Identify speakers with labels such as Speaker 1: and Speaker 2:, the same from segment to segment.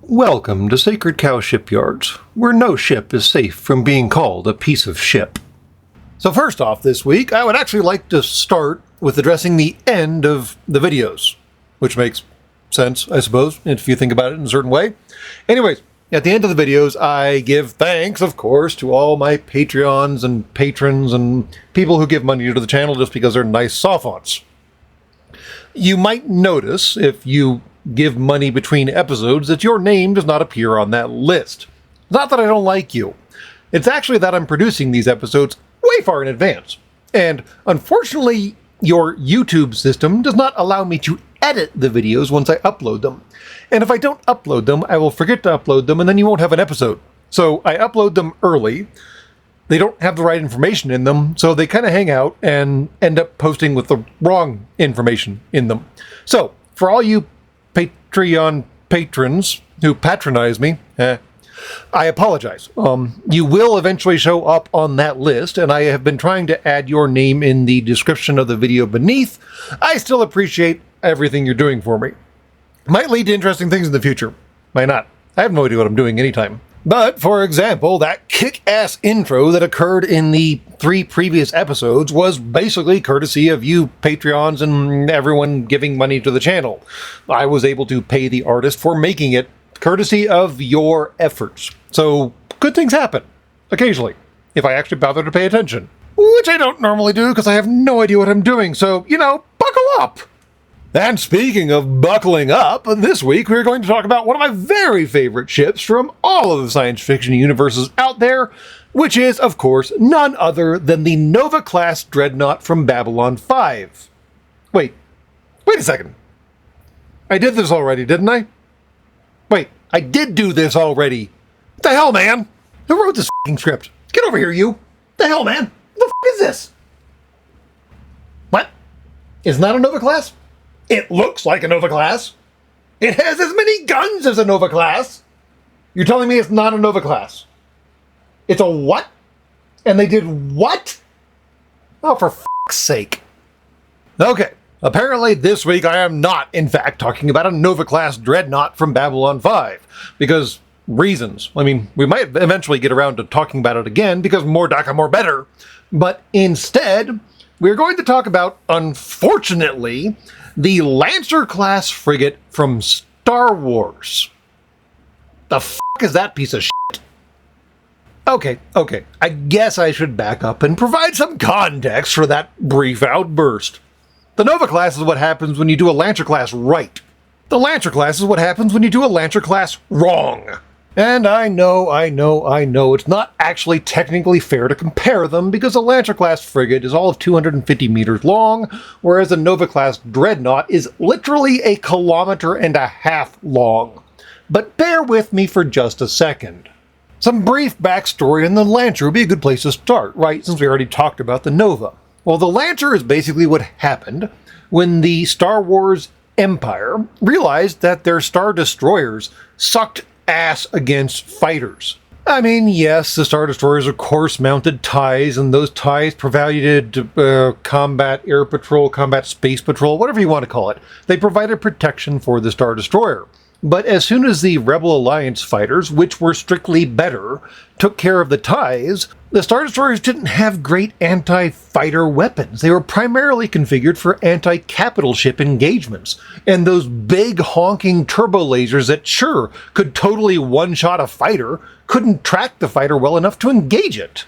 Speaker 1: Welcome to Sacred Cow Shipyards, where no ship is safe from being called a piece of ship. So first off this week, I would actually like to start with addressing the end of the videos, which makes sense, I suppose, if you think about it in a certain way. Anyways, at the end of the videos, I give thanks, of course, to all my Patreons and patrons and people who give money to the channel just because they're nice soft-ons. You might notice, if you give money between episodes, that your name does not appear on that list. Not that I don't like you. It's actually that I'm producing these episodes way far in advance. And unfortunately, your YouTube system does not allow me to edit the videos once I upload them. And if I don't upload them, I will forget to upload them and then you won't have an episode. So I upload them early. They don't have the right information in them, so they kind of hang out and end up posting with the wrong information in them. So, for all you Patreon patrons who patronize me, I apologize. You will eventually show up on that list, and I have been trying to add your name in the description of the video beneath. I still appreciate everything you're doing for me. Might lead to interesting things in the future. Might not. I have no idea what I'm doing anytime. But, for example, that kick-ass intro that occurred in the 3 previous episodes was basically courtesy of you Patreons and everyone giving money to the channel. I was able to pay the artist for making it, courtesy of your efforts. So, good things happen. Occasionally. If I actually bother to pay attention. Which I don't normally do because I have no idea what I'm doing, so, buckle up! And speaking of buckling up, this week we're going to talk about one of my very favorite ships from all of the science fiction universes out there, which is, of course, none other than the Nova-class dreadnought from Babylon 5. Wait a second. I did this already, didn't I? Wait, I did do this already. What the hell, man? Who wrote this f***ing script? Get over here, you. What the hell, man? What the f*** is this? What? Isn't that a Nova-class? It looks like a Nova-class. It has as many guns as a Nova-class. You're telling me it's not a Nova-class? It's a what? And they did what? Oh, for f***'s sake. Okay, apparently this week I am not, in fact, talking about a Nova-class dreadnought from Babylon 5. Because reasons. I mean, we might eventually get around to talking about it again, because more DACA, more better. But instead, we're going to talk about, unfortunately, the Lancer-class frigate from Star Wars. The f*** is that piece of shit? Okay. I guess I should back up and provide some context for that brief outburst. The Nova-class is what happens when you do a Lancer-class right. The Lancer-class is what happens when you do a Lancer-class wrong. And I know, it's not actually technically fair to compare them because a Lancer-class frigate is all of 250 meters long, whereas a Nova-class dreadnought is literally 1.5 kilometers long. But bear with me for just a second. Some brief backstory on the Lancer would be a good place to start, right, since we already talked about the Nova. Well, the Lancer is basically what happened when the Star Wars Empire realized that their Star Destroyers sucked ass against fighters. I mean, yes, the Star Destroyers of course mounted ties, and those ties provided combat air patrol, combat space patrol, whatever you want to call it. They provided protection for the Star Destroyer. But as soon as the Rebel Alliance fighters, which were strictly better, took care of the ties, the Star Destroyers didn't have great anti-fighter weapons. They were primarily configured for anti-capital ship engagements. And those big honking turbo lasers that sure could totally one-shot a fighter couldn't track the fighter well enough to engage it.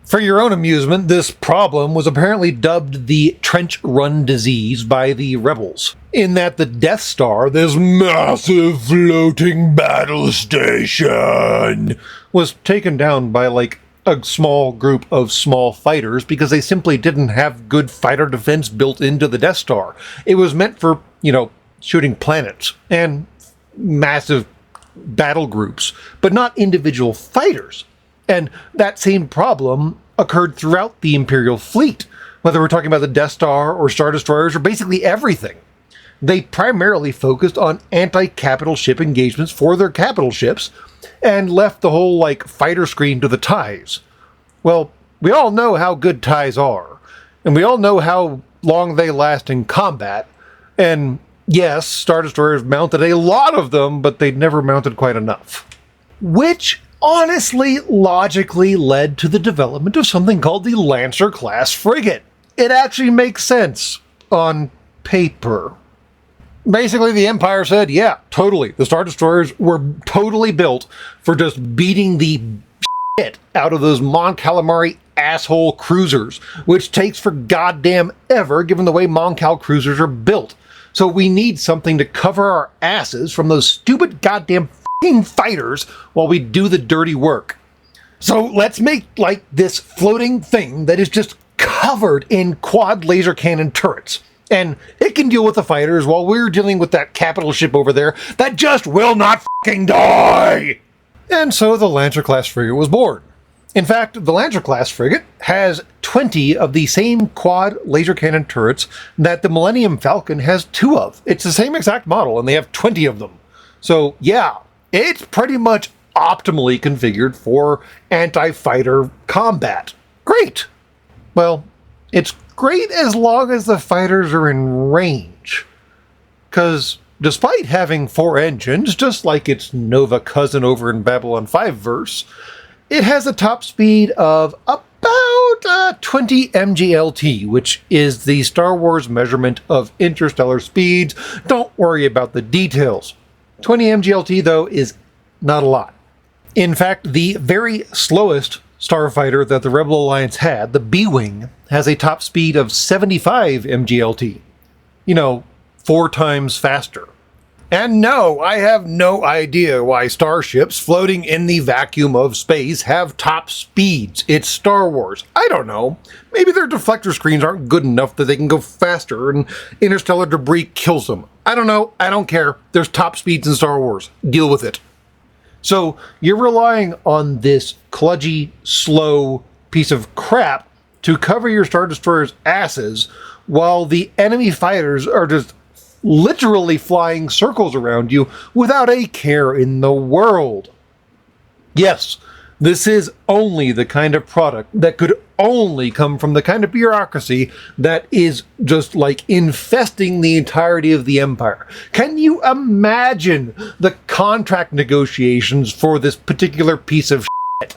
Speaker 1: For your own amusement, this problem was apparently dubbed the Trench Run disease by the rebels, in that the Death Star, this massive floating battle station, was taken down by like a small group of small fighters because they simply didn't have good fighter defense built into the Death Star. It was meant for, shooting planets and massive battle groups, but not individual fighters. And that same problem occurred throughout the Imperial fleet, whether we're talking about the Death Star or Star Destroyers or basically everything. They primarily focused on anti-capital ship engagements for their capital ships and left the whole, fighter screen to the ties. Well, we all know how good ties are, and we all know how long they last in combat, and Yes, Star Destroyers mounted a lot of them, but they'd never mounted quite enough. Which honestly logically led to the development of something called the Lancer-class frigate. It actually makes sense on paper. Basically, the Empire said, yeah, totally. The Star Destroyers were totally built for just beating the shit out of those Mon Calamari asshole cruisers, which takes for goddamn ever given the way Mon Cal cruisers are built. So we need something to cover our asses from those stupid goddamn f***ing fighters while we do the dirty work. So let's make like this floating thing that is just covered in quad laser cannon turrets. And it can deal with the fighters while we're dealing with that capital ship over there that just will not f***ing die! And so the Lancer-class frigate was born. In fact, the Lancer-class frigate has 20 of the same quad laser cannon turrets that the Millennium Falcon has 2 of. It's the same exact model, and they have 20 of them. So yeah, it's pretty much optimally configured for anti-fighter combat. Great! Well, it's great as long as the fighters are in range. Because despite having 4 engines, just like its Nova cousin over in Babylon 5 verse, it has a top speed of about 20 mglt, which is the Star Wars measurement of interstellar speeds. Don't worry about the details. 20 mglt, though, is not a lot. In fact, the very slowest starfighter that the Rebel Alliance had, the B-Wing, has a top speed of 75 mglt. You know, 4 times faster. And no, I have no idea why starships floating in the vacuum of space have top speeds. It's Star Wars. I don't know. Maybe their deflector screens aren't good enough that they can go faster and interstellar debris kills them. I don't know. I don't care. There's top speeds in Star Wars. Deal with it. So you're relying on this kludgy, slow piece of crap to cover your Star Destroyer's asses while the enemy fighters are just literally flying circles around you without a care in the world. Yes, this is only the kind of product that could only come from the kind of bureaucracy that is just like infesting the entirety of the Empire. Can you imagine the contract negotiations for this particular piece of shit?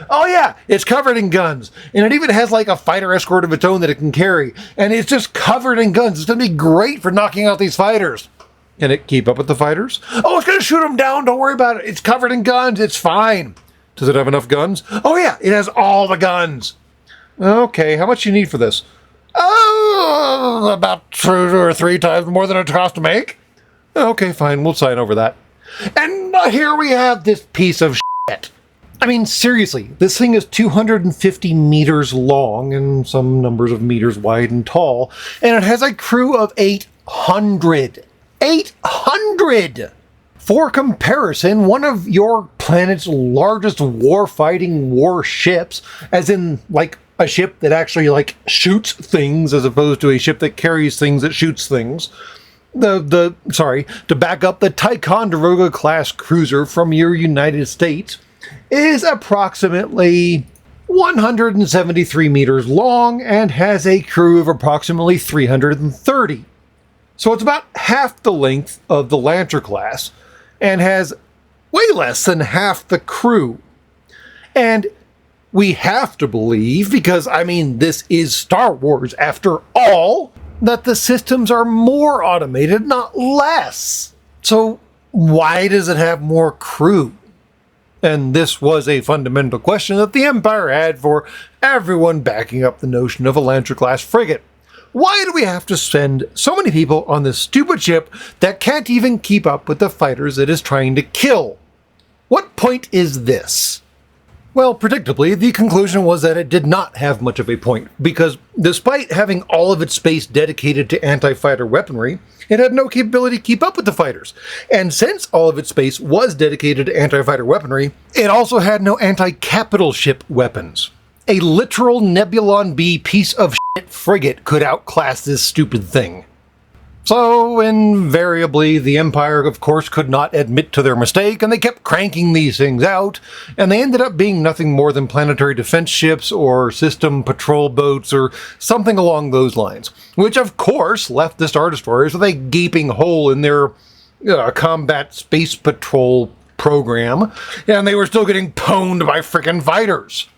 Speaker 1: Oh yeah, it's covered in guns, and it even has like a fighter escort of its own that it can carry, and it's just covered in guns. It's going to be great for knocking out these fighters. Can it keep up with the fighters? Oh, it's going to shoot them down. Don't worry about it. It's covered in guns. It's fine. Does it have enough guns? Oh yeah, it has all the guns. Okay, how much do you need for this? Oh, about 2 or 3 times more than it costs to make. Okay, fine. We'll sign over that. And here we have this piece of shit. I mean, seriously, this thing is 250 meters long and some numbers of meters wide and tall, and it has a crew of 800. 800! For comparison, one of your planet's largest war-fighting warships, as in, like, a ship that actually, like, shoots things as opposed to a ship that carries things that shoots things. To back up, the Ticonderoga-class cruiser from your United States is approximately 173 meters long and has a crew of approximately 330. So it's about half the length of the Lancer class and has way less than half the crew. And we have to believe, because I mean this is Star Wars after all, that the systems are more automated, not less. So why does it have more crew? And this was a fundamental question that the Empire had for everyone backing up the notion of a Lancer-class frigate. Why do we have to send so many people on this stupid ship that can't even keep up with the fighters it is trying to kill? What point is this? Well, predictably, the conclusion was that it did not have much of a point, because despite having all of its space dedicated to anti-fighter weaponry, it had no capability to keep up with the fighters. And since all of its space was dedicated to anti-fighter weaponry, it also had no anti-capital ship weapons. A literal Nebulon B piece of shit frigate could outclass this stupid thing. So, invariably, the Empire, of course, could not admit to their mistake, and they kept cranking these things out, and they ended up being nothing more than planetary defense ships or system patrol boats or something along those lines, which, of course, left the Star Destroyers with a gaping hole in their combat space patrol program, and they were still getting pwned by frickin' fighters.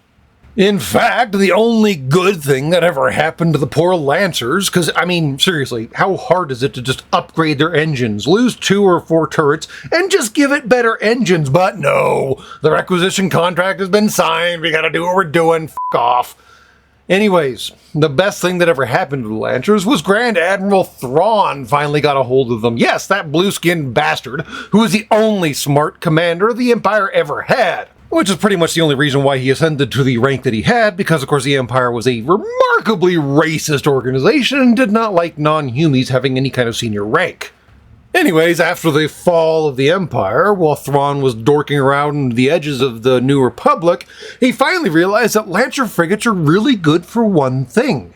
Speaker 1: In fact, the only good thing that ever happened to the poor Lancers, because, I mean, seriously, how hard is it to just upgrade their engines, lose 2 or 4 turrets, and just give it better engines? But no, the requisition contract has been signed, we gotta do what we're doing, f*** off. Anyways, the best thing that ever happened to the Lancers was Grand Admiral Thrawn finally got a hold of them. Yes, that blue-skinned bastard, who was the only smart commander the Empire ever had. Which is pretty much the only reason why he ascended to the rank that he had, because of course the Empire was a remarkably racist organization and did not like non-humies having any kind of senior rank. Anyways, after the fall of the Empire, while Thrawn was dorking around the edges of the New Republic, he finally realized that Lancer frigates are really good for one thing: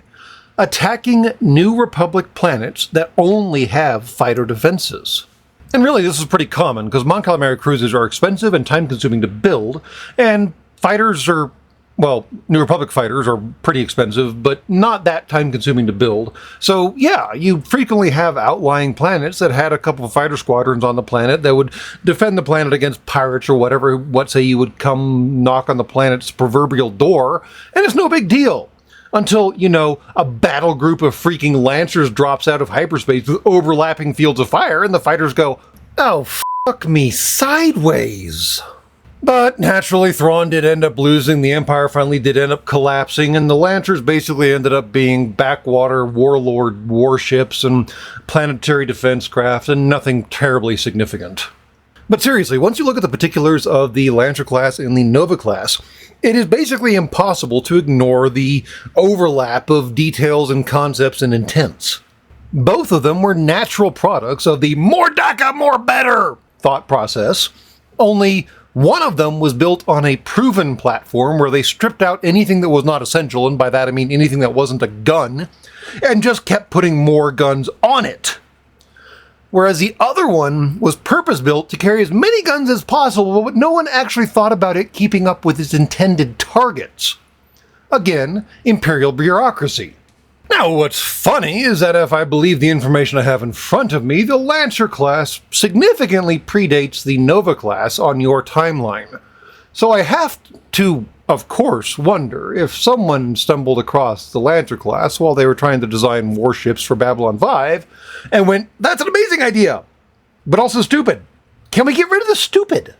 Speaker 1: attacking New Republic planets that only have fighter defenses. And really, this is pretty common, because Mon Calamari cruisers are expensive and time-consuming to build, and fighters are, well, New Republic fighters are pretty expensive, but not that time-consuming to build. So, yeah, you frequently have outlying planets that had a couple of fighter squadrons on the planet that would defend the planet against pirates or whatever. What say you would come knock on the planet's proverbial door, and it's no big deal. Until, you know, a battle group of freaking Lancers drops out of hyperspace with overlapping fields of fire, and the fighters go, "Oh, fuck me sideways." But naturally, Thrawn did end up losing, the Empire finally did end up collapsing, and the Lancers basically ended up being backwater warlord warships and planetary defense craft, and nothing terribly significant. But seriously, once you look at the particulars of the Lancer class and the Nova class, it is basically impossible to ignore the overlap of details and concepts and intents. Both of them were natural products of the more DACA, more better thought process, only one of them was built on a proven platform where they stripped out anything that was not essential, and by that I mean anything that wasn't a gun, and just kept putting more guns on it. Whereas the other one was purpose-built to carry as many guns as possible, but no one actually thought about it keeping up with its intended targets. Again, Imperial bureaucracy. Now, what's funny is that if I believe the information I have in front of me, the Lancer class significantly predates the Nova class on your timeline. So I have to, of course, wonder if someone stumbled across the Lancer class while they were trying to design warships for Babylon 5 and went, "That's an amazing idea, but also stupid. Can we get rid of the stupid?"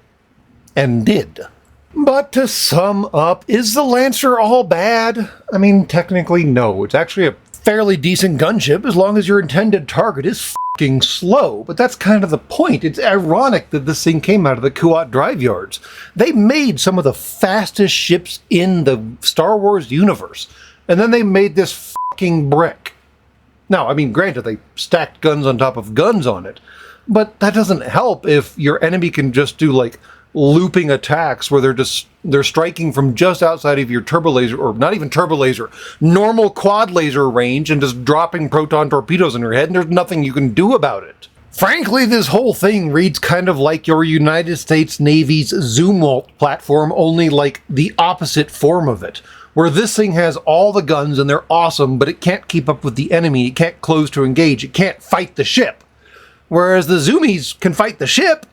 Speaker 1: And did. But to sum up, is the Lancer all bad? I mean, technically, no. It's actually a fairly decent gunship as long as your intended target is f***ing slow. But that's kind of the point. It's ironic that this thing came out of the Kuat drive yards. They made some of the fastest ships in the Star Wars universe, and then they made this f***ing brick. Now, I mean, granted, they stacked guns on top of guns on it, but that doesn't help if your enemy can just do, like, looping attacks where they're striking from just outside of your turbo laser, or not even turbo laser, normal quad laser range, and just dropping proton torpedoes in your head, and there's nothing you can do about it. Frankly, this whole thing reads kind of like your United States Navy's Zumwalt platform, only like the opposite form of it, where this thing has all the guns and they're awesome, but it can't keep up with the enemy, it can't close to engage, it can't fight the ship. Whereas the Zoomies can fight the ship,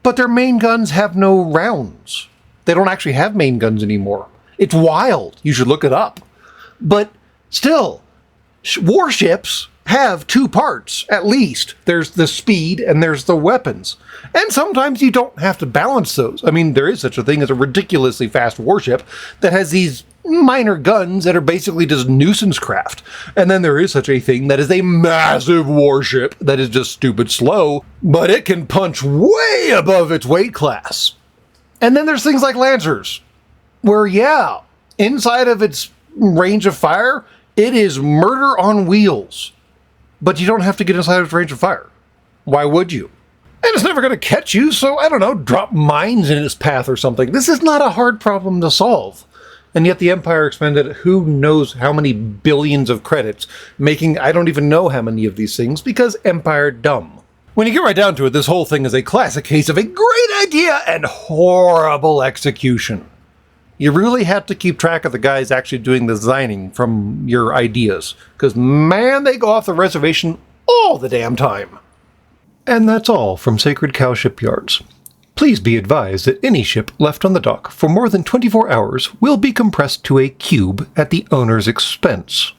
Speaker 1: but their main guns have no rounds. They don't actually have main guns anymore. It's wild. You should look it up. But still, warships have 2 parts, at least. There's the speed and there's the weapons. And sometimes you don't have to balance those. I mean, there is such a thing as a ridiculously fast warship that has these minor guns that are basically just nuisance craft. And then there is such a thing that is a massive warship that is just stupid slow, but it can punch way above its weight class. And then there's things like Lancers, where, yeah, inside of its range of fire, it is murder on wheels. But you don't have to get inside of its range of fire. Why would you? And it's never going to catch you, so I don't know, drop mines in its path or something. This is not a hard problem to solve. And yet the Empire expended who knows how many billions of credits, making I don't even know how many of these things, because Empire dumb. When you get right down to it, this whole thing is a classic case of a great idea and horrible execution. You really have to keep track of the guys actually doing the designing from your ideas, because man, they go off the reservation all the damn time. And that's all from Sacred Cow Shipyards. Please be advised that any ship left on the dock for more than 24 hours will be compressed to a cube at the owner's expense.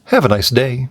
Speaker 1: Have a nice day.